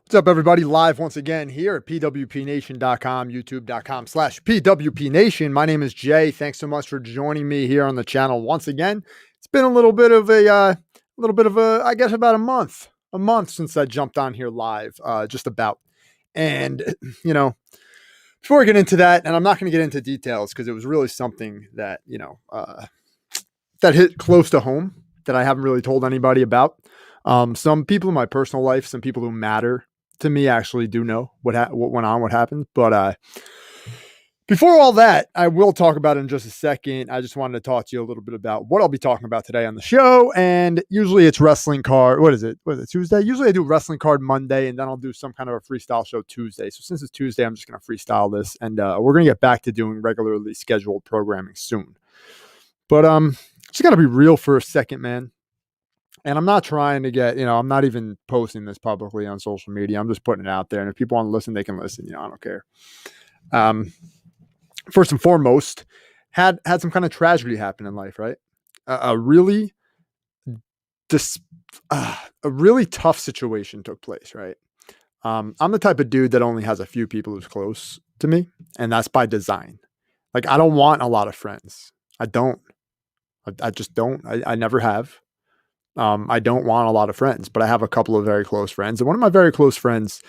What's up, everybody? Live once again here at pwpnation.com, youtube.com/pwpnation. My name is Jay. Thanks so much for joining me here on the channel once again. It's been a little bit of I guess about a month since I jumped on here live, just about. And, you know, before I get into that, and I'm not going to get into details because it was really something that, that hit close to home that I haven't really told anybody about. Some people in my personal life, some people who matter to me actually do know what went on, what happened. But before all that, I will talk about it in just a second. I just wanted to talk to you a little bit about what I'll be talking about today on the show. And usually it's wrestling card. What is it? Tuesday? Usually I do wrestling card Monday, and then I'll do some kind of a freestyle show Tuesday. So since it's Tuesday, I'm just going to freestyle this, and we're going to get back to doing regularly scheduled programming soon. But just got to be real for a second, man. And I'm not trying to get, I'm not even posting this publicly on social media. I'm just putting it out there. And if people want to listen, they can listen. I don't care. First and foremost, had some kind of tragedy happen in life, right? A really tough situation took place, right? I'm the type of dude that only has a few people who's close to me, and that's by design. Like, I don't want a lot of friends. I don't. I just don't. I never have. I don't want a lot of friends, but I have a couple of very close friends. And one of my very close friends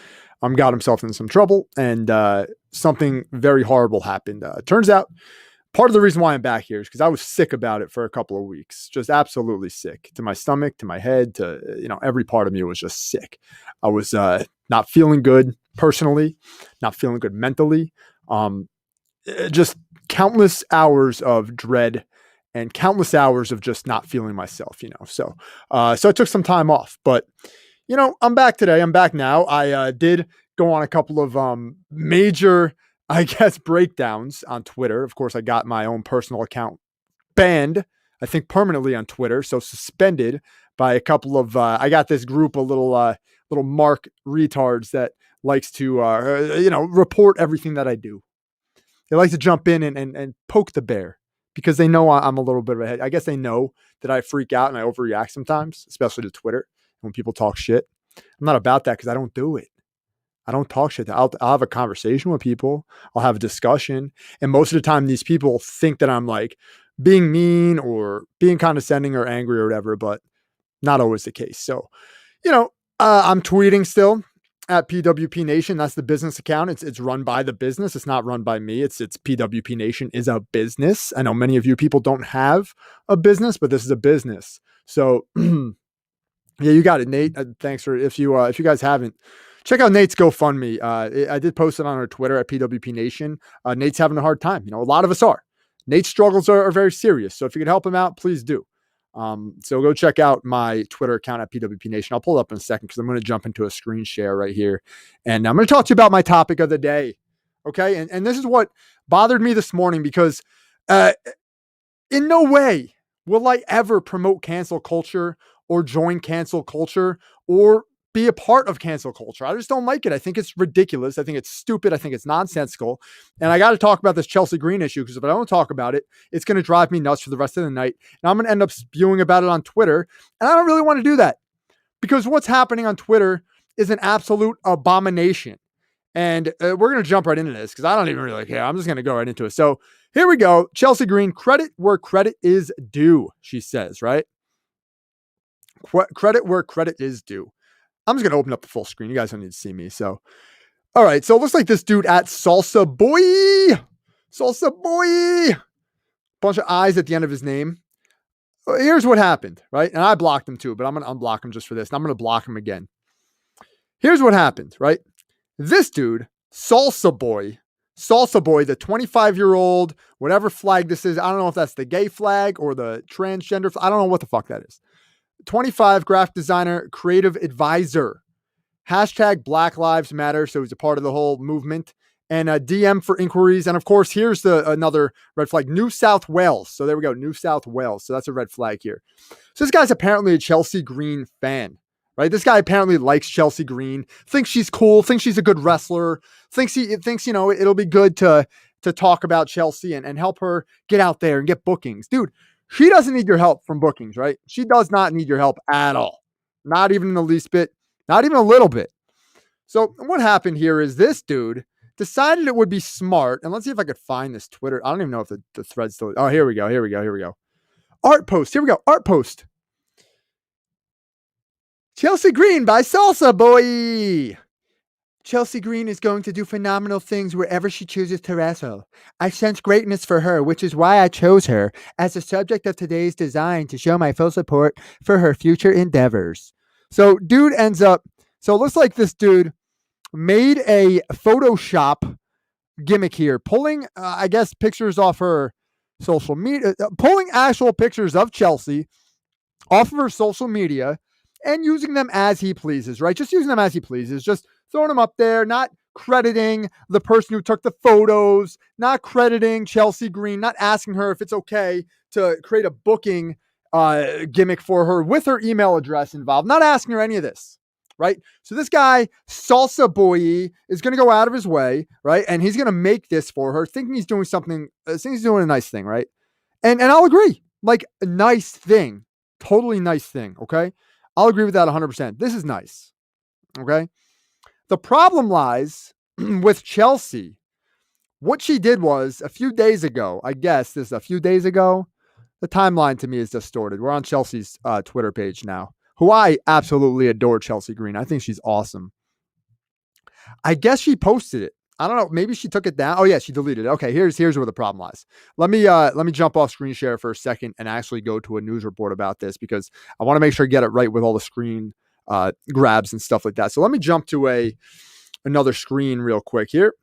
got himself in some trouble, and something very horrible happened. Turns out part of the reason why I'm back here is because I was sick about it for a couple of weeks, just absolutely sick to my stomach, to my head, to, every part of me was just sick. I was not feeling good personally, not feeling good mentally, just countless hours of dread and countless hours of just not feeling myself, So I took some time off, but, I'm back today. I'm back now. I did go on a couple of major, I guess, breakdowns on Twitter. Of course, I got my own personal account banned, I think permanently on Twitter. So suspended by a couple of, I got this group of little Mark retards that likes to, report everything that I do. They like to jump in and poke the bear, because they know I'm a little bit of a head. I guess they know that I freak out and I overreact sometimes, especially to Twitter when people talk shit. I'm not about that because I don't do it. I don't talk shit. I'll have a conversation with people. I'll have a discussion. And most of the time, these people think that I'm like being mean or being condescending or angry or whatever, but not always the case. So, I'm tweeting still at PWP Nation. That's the business account. It's run by the business. It's not run by me. It's PWP Nation is a business. I know many of you people don't have a business, but this is a business. So yeah, you got it, Nate. Thanks for, if you guys haven't, check out Nate's GoFundMe. I did post it on our Twitter at PWP Nation. Nate's having a hard time. A lot of us are. Nate's struggles are very serious. So if you could help him out, please do. So go check out my Twitter account at PWP Nation. I'll pull it up in a second because I'm going to jump into a screen share right here. And I'm going to talk to you about my topic of the day. Okay. And this is what bothered me this morning, because in no way will I ever promote cancel culture or join cancel culture or be a part of cancel culture. I just don't like it. I think it's ridiculous. I think it's stupid. I think it's nonsensical. And I got to talk about this Chelsea Green issue, because if I don't talk about it, it's going to drive me nuts for the rest of the night. And I'm going to end up spewing about it on Twitter. And I don't really want to do that, because what's happening on Twitter is an absolute abomination. And we're going to jump right into this because I don't even really care. I'm just going to go right into it. So here we go. Chelsea Green, credit where credit is due, she says, right? Credit where credit is due. I'm just going to open up the full screen. You guys don't need to see me. So, all right. So it looks like this dude at Salsa Boy, bunch of I's at the end of his name. Here's what happened, right? And I blocked him too, but I'm going to unblock him just for this. And I'm going to block him again. Here's what happened, right? This dude, Salsa Boy, the 25-year-old, whatever flag this is. I don't know if that's the gay flag or the transgender. I don't know what the fuck that is. 25, graphic designer, creative advisor, hashtag Black Lives Matter. So he's a part of the whole movement, and a DM for inquiries. And of course, here's another red flag, New South Wales. So there we go. New South Wales. So that's a red flag here. So this guy's apparently a Chelsea Green fan, right? This guy apparently likes Chelsea Green, thinks she's cool, thinks she's a good wrestler, thinks it'll be good to talk about Chelsea and help her get out there and get bookings. Dude, she doesn't need your help from bookings, right? She does not need your help at all. Not even in the least bit, not even a little bit. So what happened here is this dude decided it would be smart. And let's see if I could find this Twitter. I don't even know if the thread's still. Oh, here we go. Here we go. Here we go. Art post. Here we go. Art post. Chelsea Green by Salsa Boy. Chelsea Green is going to do phenomenal things wherever she chooses to wrestle. I sense greatness for her, which is why I chose her as the subject of today's design to show my full support for her future endeavors. So dude ends up, so it looks like this dude made a Photoshop gimmick here, pulling, I guess, pictures off her social media, pulling actual pictures of Chelsea off of her social media and using them as he pleases, right? Just using them as he pleases, just throwing them up there, not crediting the person who took the photos, not crediting Chelsea Green, not asking her if it's okay to create a booking gimmick for her with her email address involved, not asking her any of this, right? So this guy, Salsa Boy, is going to go out of his way, right? And he's going to make this for her, thinking he's doing something, thinking he's doing a nice thing, right? And I'll agree, like a nice thing, totally nice thing, okay? I'll agree with that 100%. This is nice, okay? The problem lies with Chelsea. What she did was a few days ago, I guess this is a few days ago. The timeline to me is distorted. We're on Chelsea's Twitter page now, who I absolutely adore, Chelsea Green. I think she's awesome. I guess she posted it. I don't know. Maybe she took it down. Oh yeah, she deleted it. Okay, here's where the problem lies. Let me jump off screen share for a second and actually go to a news report about this because I want to make sure I get it right with all the screen grabs and stuff like that. So let me jump to another screen real quick here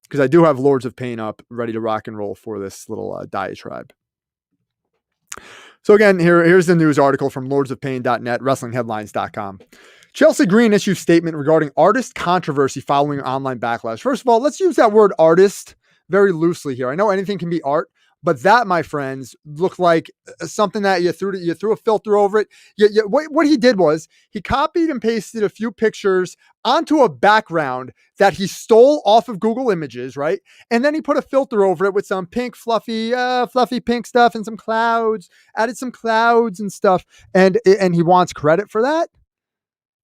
because I do have Lords of Pain up, ready to rock and roll for this little diatribe. So again, here's the news article from lordsofpain.net, wrestlingheadlines.com. Chelsea Green issues statement regarding artist controversy following online backlash. First of all, let's use that word artist very loosely here. I know anything can be art, but that, my friends, looked like something that you threw a filter over it. What he did was he copied and pasted a few pictures onto a background that he stole off of Google Images, right? And then he put a filter over it with some pink, fluffy pink stuff and some clouds, added some clouds and stuff. And he wants credit for that?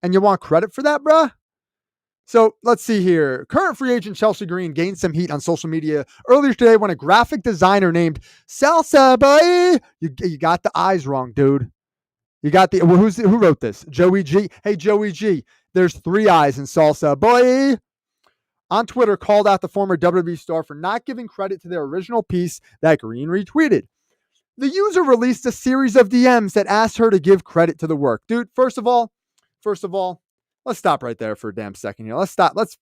And you want credit for that, bruh? So let's see here. Current free agent Chelsea Green gained some heat on social media earlier today when a graphic designer named Salsa Boy, you got the eyes wrong, dude. You got the, who wrote this? Joey G. Hey, Joey G. There's 3 eyes in Salsa Boy. On Twitter, called out the former WWE star for not giving credit to their original piece that Green retweeted. The user released a series of DMs that asked her to give credit to the work. Dude, first of all, let's stop right there for a damn second here. Let's stop. Let's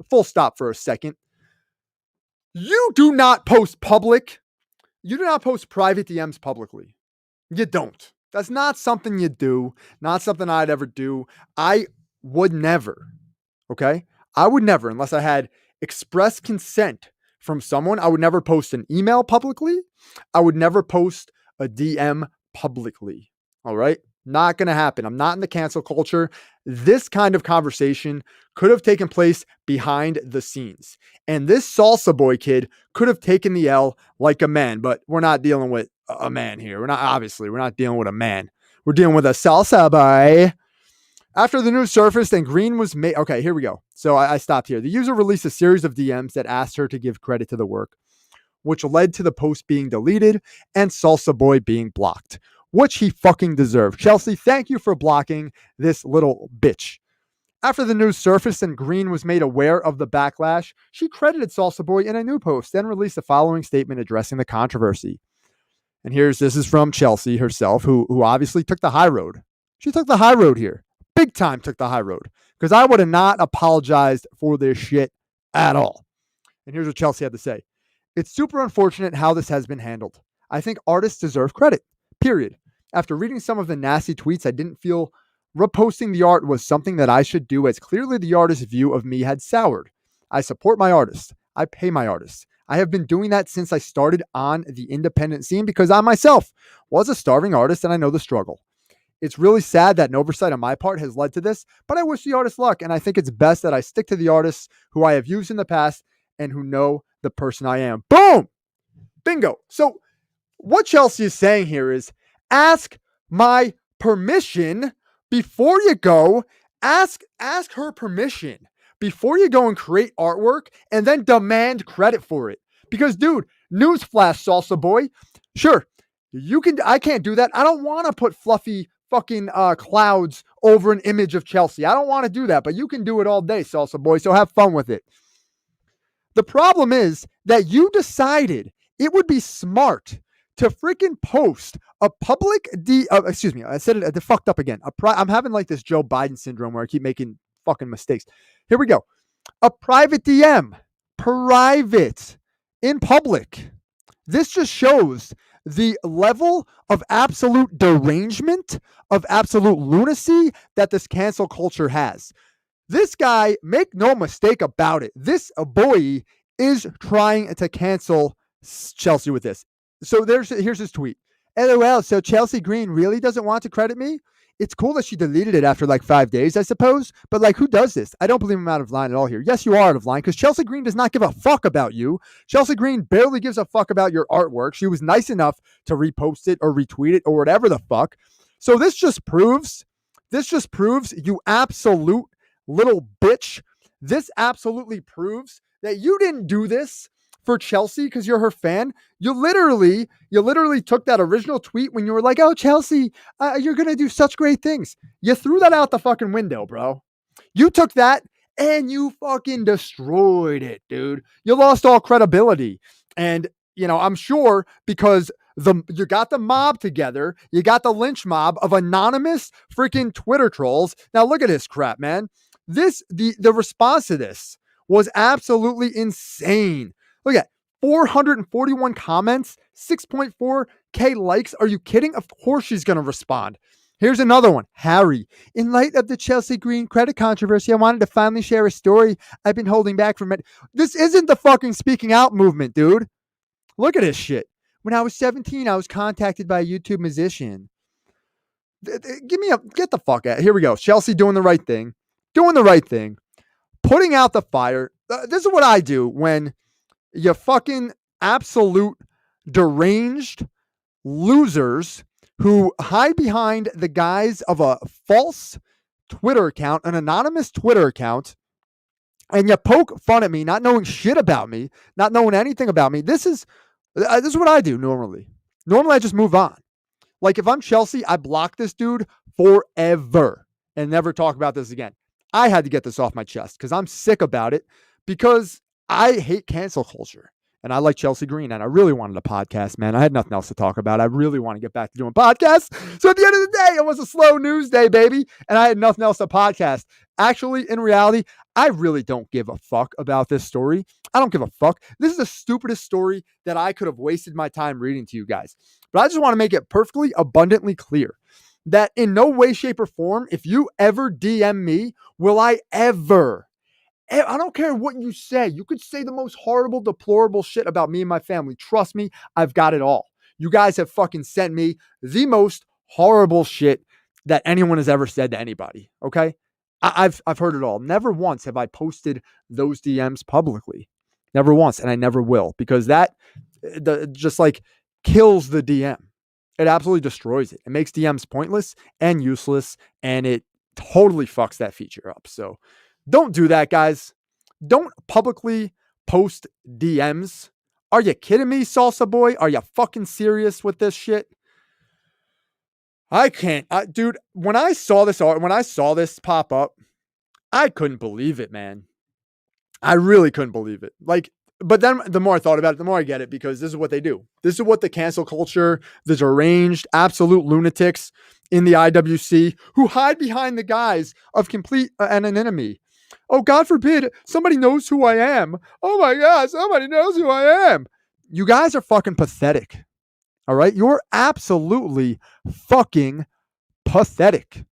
full stop for a second. You do not post private DMs publicly. You don't. That's not something you do. Not something I'd ever do. I would never. Okay? I would never, unless I had express consent from someone. I would never post an email publicly. I would never post a DM publicly. All right? Not going to happen. I'm not in the cancel culture. This kind of conversation could have taken place behind the scenes. And this Salsa Boy kid could have taken the L like a man, but we're not dealing with a man here. We're not dealing with a man. We're dealing with a Salsa Boy. After the news surfaced and Green was made. Okay, here we go. So I stopped here. The user released a series of DMs that asked her to give credit to the work, which led to the post being deleted and Salsa Boy being blocked, which he fucking deserved. Chelsea, thank you for blocking this little bitch. After the news surfaced and Green was made aware of the backlash, she credited Salsa Boy in a new post, then released the following statement addressing the controversy. And this is from Chelsea herself, who obviously took the high road. She took the high road here. Big time took the high road. Because I would have not apologized for this shit at all. And here's what Chelsea had to say. It's super unfortunate how this has been handled. I think artists deserve credit. Period. After reading some of the nasty tweets, I didn't feel reposting the art was something that I should do, as clearly the artist's view of me had soured. I support my artists. I pay my artists. I have been doing that since I started on the independent scene because I myself was a starving artist and I know the struggle. It's really sad that an oversight on my part has led to this, but I wish the artist luck, and I think it's best that I stick to the artists who I have used in the past and who know the person I am. Boom! Bingo. So what Chelsea is saying here is ask my permission before you go Ask her permission before you go and create artwork and then demand credit for it. Because, dude, newsflash, salsa boy. Sure, you can. I can't do that. I don't want to put fluffy fucking clouds over an image of Chelsea. I don't want to do that, but you can do it all day, salsa boy. So have fun with it. The problem is that you decided it would be smart to freaking post a public excuse me, I said it fucked up again. I'm having like this Joe Biden syndrome where I keep making fucking mistakes. Here we go. A private DM, private, in public. This just shows the level of absolute derangement, of absolute lunacy that this cancel culture has. This guy, make no mistake about it, this boy is trying to cancel Chelsea with this. So here's his tweet. LOL, so Chelsea Green really doesn't want to credit me? It's cool that she deleted it after like 5 days, I suppose. But like, who does this? I don't believe I'm out of line at all here. Yes, you are out of line because Chelsea Green does not give a fuck about you. Chelsea Green barely gives a fuck about your artwork. She was nice enough to repost it or retweet it or whatever the fuck. So this just proves, you absolute little bitch. This absolutely proves that you didn't do this for Chelsea because you're her fan. You literally took that original tweet when you were like, oh, Chelsea, you're going to do such great things. You threw that out the fucking window, bro. You took that and you fucking destroyed it, dude. You lost all credibility. And, I'm sure because you got the mob together, you got the lynch mob of anonymous freaking Twitter trolls. Now look at this crap, man. The response to this was absolutely insane. Look at 441 comments, 6.4K likes. Are you kidding? Of course she's going to respond. Here's another one. Harry, in light of the Chelsea Green credit controversy, I wanted to finally share a story I've been holding back from it. This isn't the fucking speaking out movement, dude. Look at this shit. When I was 17, I was contacted by a YouTube musician. Get the fuck out. Here we go. Chelsea doing the right thing. Putting out the fire. This is what I do when you fucking absolute deranged losers who hide behind the guise of a false Twitter account, an anonymous Twitter account, and you poke fun at me, not knowing shit about me, not knowing anything about me. This is what I do normally. Normally, I just move on. Like if I'm Chelsea, I block this dude forever and never talk about this again. I had to get this off my chest because I'm sick about it because I hate cancel culture and I like Chelsea Green and I really wanted a podcast, man. I had nothing else to talk about. I really want to get back to doing podcasts. So at the end of the day, it was a slow news day, baby. And I had nothing else to podcast. Actually, in reality, I really don't give a fuck about this story. I don't give a fuck. This is the stupidest story that I could have wasted my time reading to you guys. But I just want to make it perfectly abundantly clear that in no way, shape, or form, if you ever DM me, will I ever, I don't care what you say. You could say the most horrible, deplorable shit about me and my family. Trust me, I've got it all. You guys have fucking sent me the most horrible shit that anyone has ever said to anybody. Okay? I've heard it all. Never once have I posted those DMs publicly. Never once. And I never will because that just like kills the DM. It absolutely destroys it. It makes DMs pointless and useless, and it totally fucks that feature up. So don't do that, guys. Don't publicly post DMs. Are you kidding me, Salsa Boy? Are you fucking serious with this shit? I can't. Dude, when I saw this pop up, I couldn't believe it, man. I really couldn't believe it. Like, but then the more I thought about it, the more I get it because this is what they do. This is what the cancel culture, the deranged, absolute lunatics in the IWC who hide behind the guise of complete anonymity. Oh, God forbid somebody knows who I am. Oh my God, somebody knows who I am. You guys are fucking pathetic. All right? You're absolutely fucking pathetic.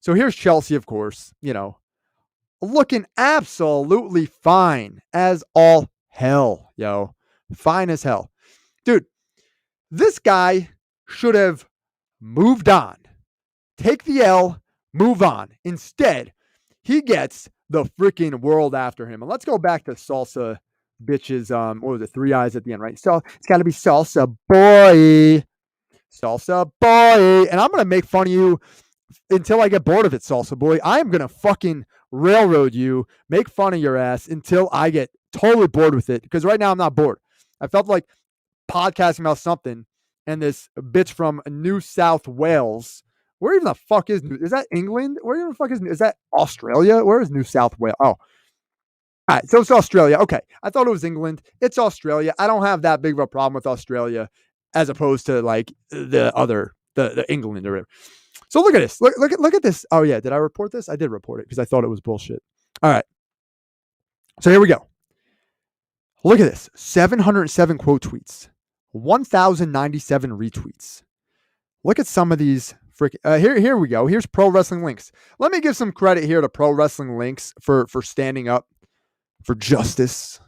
So here's Chelsea, of course, looking absolutely fine as all hell, yo. Fine as hell. Dude, this guy should have moved on. Take the L, move on. Instead, he gets the freaking world after him. And let's go back to Salsa bitches. What was it? 3 eyes at the end, right? So it's got to be Salsa boy. Salsa boy. And I'm going to make fun of you until I get bored of it, Salsa Boy. I am going to fucking railroad you, make fun of your ass until I get totally bored with it. Because right now I'm not bored. I felt like podcasting about something, and this bitch from New South Wales. Where even the fuck is that England? Where even the fuck is that Australia? Where is New South Wales? Oh, all right, so it's Australia. Okay, I thought it was England. It's Australia. I don't have that big of a problem with Australia, as opposed to like the England or whatever. So look at this. Look at this. Oh yeah, did I report this? I did report it because I thought it was bullshit. All right, so here we go. Look at this: 707 quote tweets, 1,097 retweets. Look at some of these freaking. Here we go. Here's Pro Wrestling Links. Let me give some credit here to Pro Wrestling Links for standing up for justice.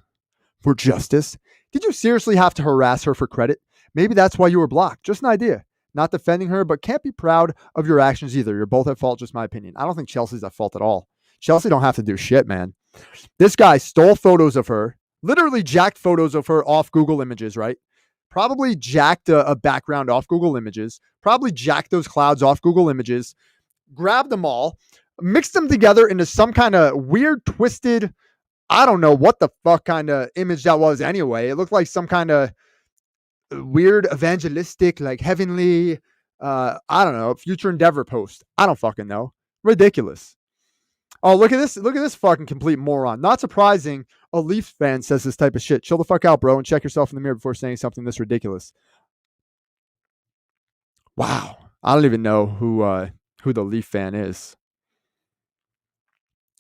For justice. Did you seriously have to harass her for credit? Maybe that's why you were blocked. Just an idea. Not defending her, but can't be proud of your actions either. You're both at fault, just my opinion. I don't think Chelsea's at fault at all. Chelsea don't have to do shit, man. This guy stole photos of her, literally jacked photos of her off Google Images, right? Probably jacked a background off Google Images, probably jacked those clouds off Google Images, grabbed them all, mixed them together into some kind of weird, twisted, I don't know what the fuck kind of image that was anyway. It looked like some kind of weird evangelistic, like heavenly, I don't know, future endeavor post. I don't fucking know. Ridiculous. Oh, look at this. Look at this fucking complete moron. Not surprising a Leafs fan says this type of shit. Chill the fuck out, bro, and check yourself in the mirror before saying something this ridiculous. Wow. I don't even know who the Leaf fan is.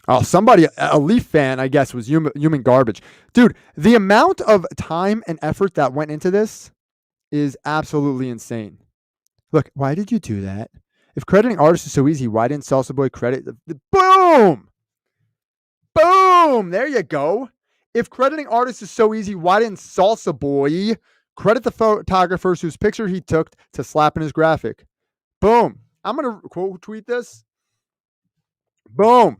Oh, somebody, a Leaf fan, I guess, was human garbage. Dude, the amount of time and effort that went into this is absolutely insane. Look, why did you do that? If crediting artists is so easy, why didn't Salsa Boy credit the boom? Boom! There you go. If crediting artists is so easy, why didn't Salsa Boy credit the photographers whose picture he took to slap in his graphic? Boom. I'm going to quote tweet this. Boom.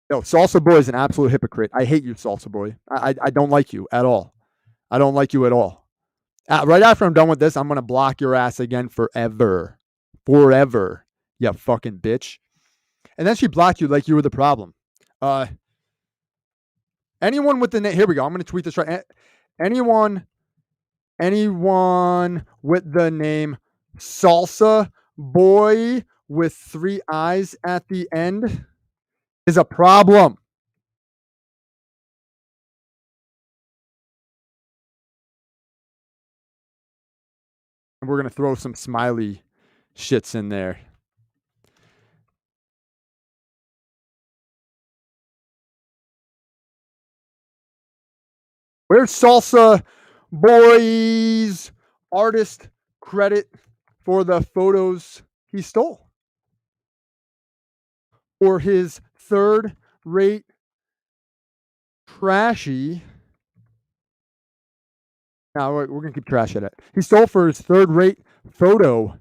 No, Salsa Boy is an absolute hypocrite. I hate you, Salsa Boy. I don't like you at all. I don't like you at all. Right after I'm done with this, I'm going to block your ass again forever. Forever. You fucking bitch. And then she blocked you like you were the problem. Anyone with the name, here we go. I'm going to tweet this right. Anyone with the name Salsa Boy with 3 eyes at the end is a problem. And we're going to throw some smiley shits in there. Where's Salsa Boy's artist credit for the photos he stole? Or his third-rate, trashy. Now we're going to keep trash at it. He stole for his third-rate photo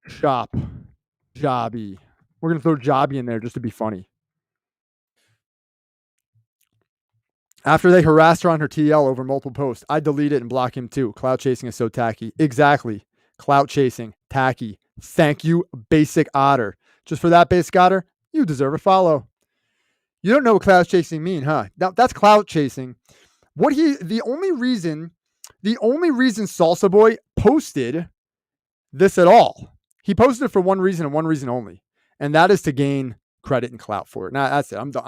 shop jobby. We're going to throw jobby in there just to be funny. After they harassed her on her TL over multiple posts, I delete it and block him too. Clout chasing is so tacky. Exactly. Clout chasing. Tacky. Thank you, Basic Otter. Just for that, Basic Otter, you deserve a follow. You don't know what clout chasing mean, huh? That's clout chasing. The only reason Salsa Boy posted this at all, he posted it for one reason and one reason only, and that is to gain credit and clout for it. Now that's it. I'm done.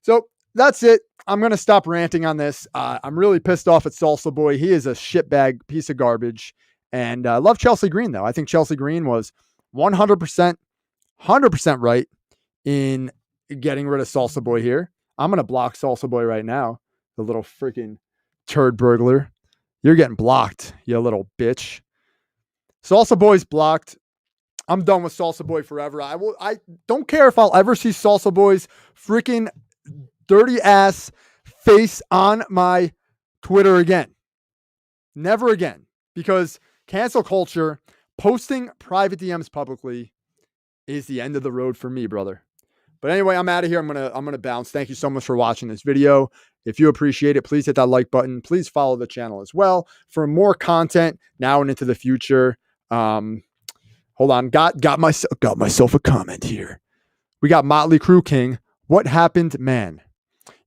So that's it. I'm going to stop ranting on this. I'm really pissed off at Salsa Boy. He is a shitbag piece of garbage. And I love Chelsea Green, though. I think Chelsea Green was 100% right in getting rid of Salsa Boy here. I'm going to block Salsa Boy right now. The little freaking turd burglar. You're getting blocked, you little bitch. Salsa Boy's blocked. I'm done with Salsa Boy forever. I don't care if I'll ever see Salsa Boy's freaking dirty ass face on my Twitter again. Never again. Because cancel culture, posting private DMs publicly is the end of the road for me, brother. But anyway, I'm out of here. I'm gonna bounce. Thank you so much for watching this video. If you appreciate it, please hit that like button. Please follow the channel as well for more content now and into the future. Hold on, got myself a comment here. We got Motley Crue King. What happened, man?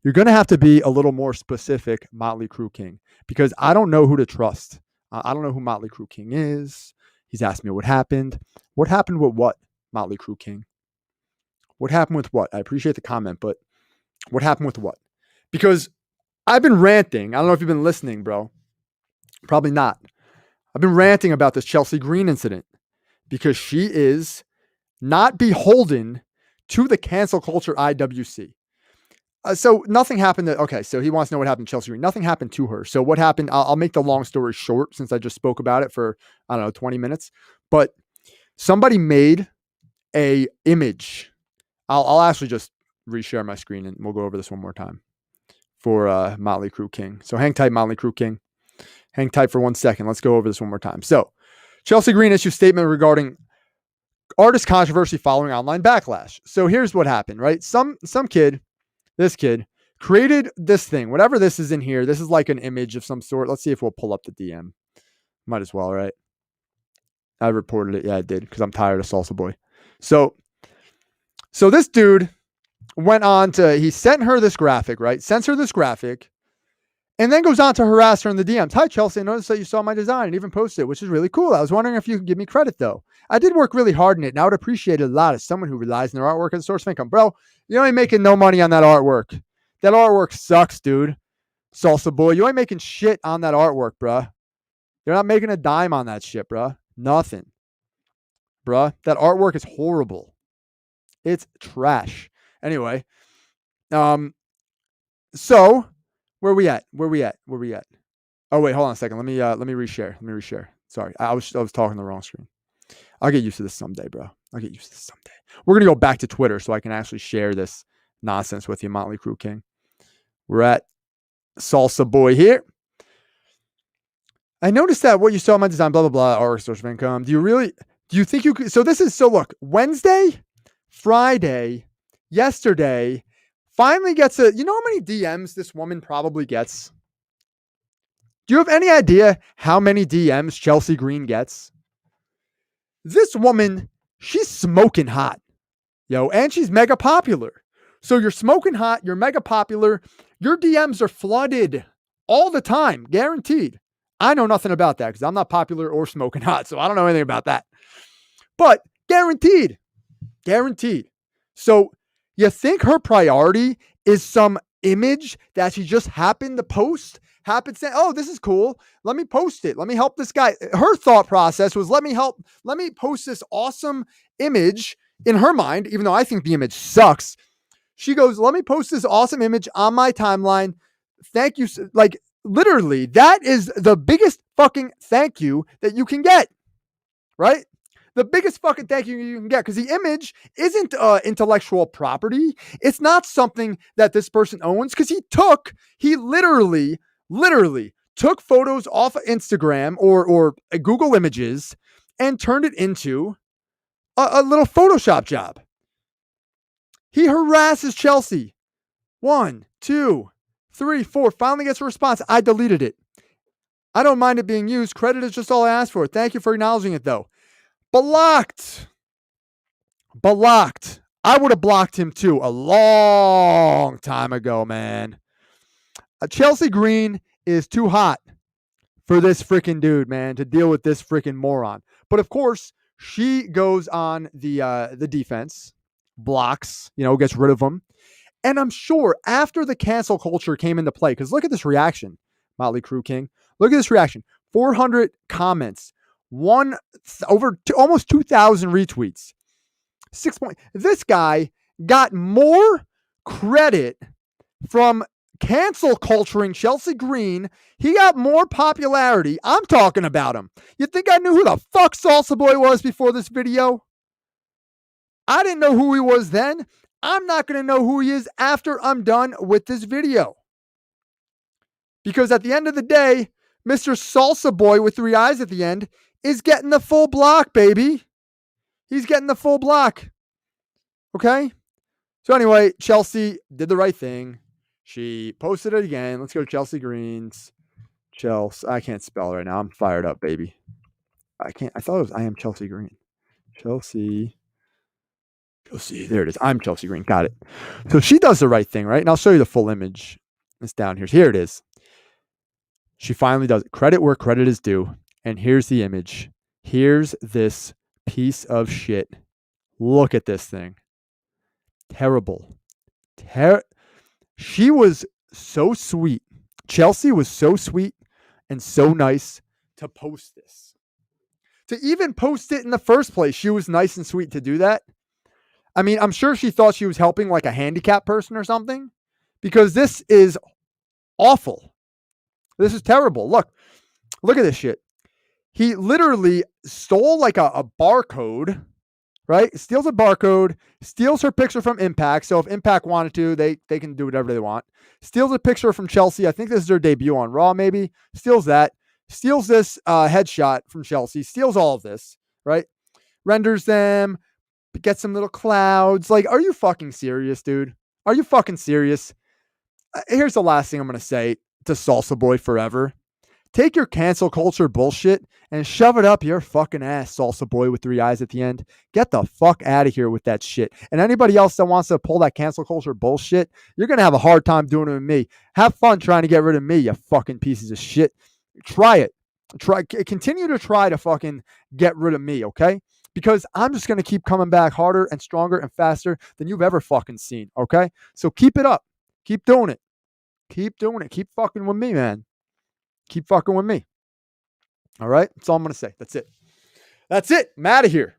You're gonna have to be a little more specific, Motley Crue King, because I don't know who to trust. I don't know who Motley Crue King is. He's asked me what happened. What happened with what, Motley Crue King? What happened with what? I appreciate the comment, but what happened with what? Because I've been ranting. I don't know if you've been listening, bro. Probably not. I've been ranting about this Chelsea Green incident because she is not beholden to the cancel culture IWC. So nothing happened. Okay, so he wants to know what happened to Chelsea Green. Nothing happened to her. So what happened? I'll make the long story short since I just spoke about it for, 20 minutes. But somebody made a image. I'll actually just reshare my screen and we'll go over this one more time for Motley Crue King. So hang tight, Motley Crue King. Hang tight for 1 second. Let's go over this one more time. So Chelsea Green issued statement regarding artist controversy following online backlash. So here's what happened, right? This kid created this thing, whatever this is in here. This is like an image of some sort. Let's see if we'll pull up the DM. Might as well, right? I reported it. Yeah, I did because I'm tired of Salsa Boy. So this dude went on he sent her this graphic, right? Sends her this graphic and then goes on to harass her in the DMs. Hi, Chelsea. I noticed that you saw my design and even posted it, which is really cool. I was wondering if you could give me credit, though. I did work really hard in it, and I would appreciate it a lot as someone who relies on their artwork as a source of income. Bro, you ain't making no money on that artwork. That artwork sucks, dude. Salsa Boy, you ain't making shit on that artwork, bruh. You're not making a dime on that shit, bruh. Nothing. Bruh, that artwork is horrible. It's trash. Anyway, so where we at? Oh wait, hold on a second. Let me reshare. Sorry, I was talking the wrong screen. I'll get used to this someday, bro. We're gonna go back to Twitter so I can actually share this nonsense with you, Motley Crue King. We're at Salsa Boy here. I noticed that what you saw in my design, blah blah blah, our source of income. Do you think you could? So look, Wednesday, Friday, yesterday, finally gets you know how many DMs this woman probably gets? Do you have any idea how many DMs Chelsea Green gets? This woman, she's smoking hot, and she's mega popular. So you're smoking hot, you're mega popular, your DMs are flooded all the time, guaranteed. I know nothing about that because I'm not popular or smoking hot, so I don't know anything about that. But guaranteed. So you think her priority is some image that she just happened to post? Happened saying, oh, this is cool. Let me post it. Let me help this guy. Her thought process was, let me post this awesome image in her mind, even though I think the image sucks. She goes, let me post this awesome image on my timeline. Thank you. Like, literally, that is the biggest fucking thank you that you can get, right? The biggest fucking thank you can get, because the image isn't intellectual property. It's not something that this person owns, because he literally took photos off of Instagram or Google Images and turned it into a little Photoshop job. He harasses Chelsea. 1, 2, 3, 4. Finally gets a response. I deleted it. I don't mind it being used. Credit is just all I asked for. Thank you for acknowledging it, though. Blocked. I would have blocked him too a long time ago, man. Chelsea Green is too hot for this freaking dude, man, to deal with this freaking moron. But of course, she goes on the defense, blocks, gets rid of him. And I'm sure after the cancel culture came into play, because look at this reaction, Motley Crue King. Look at this reaction. 400 comments. Almost 2,000 retweets. This guy got more credit from cancel culturing Chelsea Green. He got more popularity. I'm talking about him. You think I knew who the fuck Salsa Boy was before this video? I didn't know who he was then. I'm not going to know who he is after I'm done with this video. Because at the end of the day, Mr. Salsa Boy with 3 eyes at the end is getting the full block, baby. He's getting the full block. Okay? So anyway, Chelsea did the right thing. She posted it again. Let's go to Chelsea Greens. Chelsea. I can't spell right now. I'm fired up, baby. I can't. I thought it was I am Chelsea Green. Chelsea. Chelsea. There it is. I'm Chelsea Green. Got it. So she does the right thing, right? And I'll show you the full image. It's down here. Here it is. She finally does it. Credit where credit is due. And here's the image. Here's this piece of shit. Look at this thing. Terrible. She was so sweet. Chelsea was so sweet and so nice to post this. To even post it in the first place, she was nice and sweet to do that. I mean, I'm sure she thought she was helping like a handicapped person or something, because this is awful. This is terrible. Look at this shit. He literally stole like a barcode, right? Steals a barcode, steals her picture from Impact. So if Impact wanted to, they can do whatever they want. Steals a picture from Chelsea. I think this is their debut on Raw, maybe. Steals that. Steals this headshot from Chelsea. Steals all of this, right? Renders them. Gets some little clouds. Like, are you fucking serious, dude? Are you fucking serious? Here's the last thing I'm going to say to Salsa Boy forever. Take your cancel culture bullshit and shove it up your fucking ass, Salsa Boy with 3 eyes at the end. Get the fuck out of here with that shit. And anybody else that wants to pull that cancel culture bullshit, you're going to have a hard time doing it with me. Have fun trying to get rid of me, you fucking pieces of shit. Try it. Continue to try to fucking get rid of me, okay? Because I'm just going to keep coming back harder and stronger and faster than you've ever fucking seen, okay? So keep it up. Keep doing it. Keep doing it. Keep fucking with me, man. Keep fucking with me. All right? That's all I'm going to say. That's it. That's it. I'm out of here.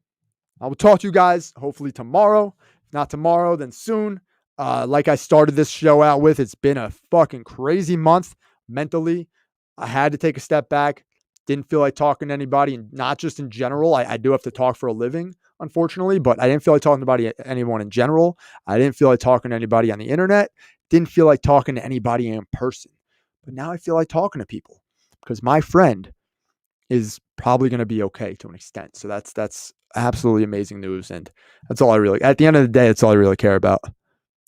I will talk to you guys hopefully tomorrow. If not tomorrow, then soon. Like I started this show out with, it's been a fucking crazy month mentally. I had to take a step back. Didn't feel like talking to anybody, and not just in general. I do have to talk for a living, unfortunately, but I didn't feel like talking to anyone in general. I didn't feel like talking to anybody on the internet. Didn't feel like talking to anybody in person. But now I feel like talking to people because my friend is probably going to be okay to an extent. So that's absolutely amazing news. And that's all I really, at the end of the day, that's all I really care about.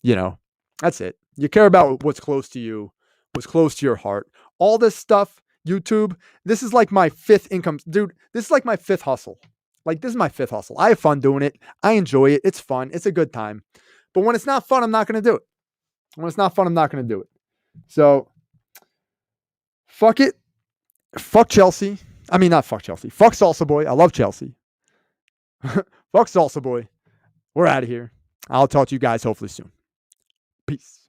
You know, that's it. You care about what's close to you, what's close to your heart. All this stuff, YouTube, this is like my fifth income. Dude, this is like my fifth hustle. Like, this is my fifth hustle. I have fun doing it. I enjoy it. It's fun. It's a good time. But when it's not fun, I'm not going to do it. When it's not fun, I'm not going to do it. So, fuck it. Fuck Chelsea. I mean, not fuck Chelsea. Fuck Salsa Boy. I love Chelsea. Fuck Salsa Boy. We're out of here. I'll talk to you guys hopefully soon. Peace.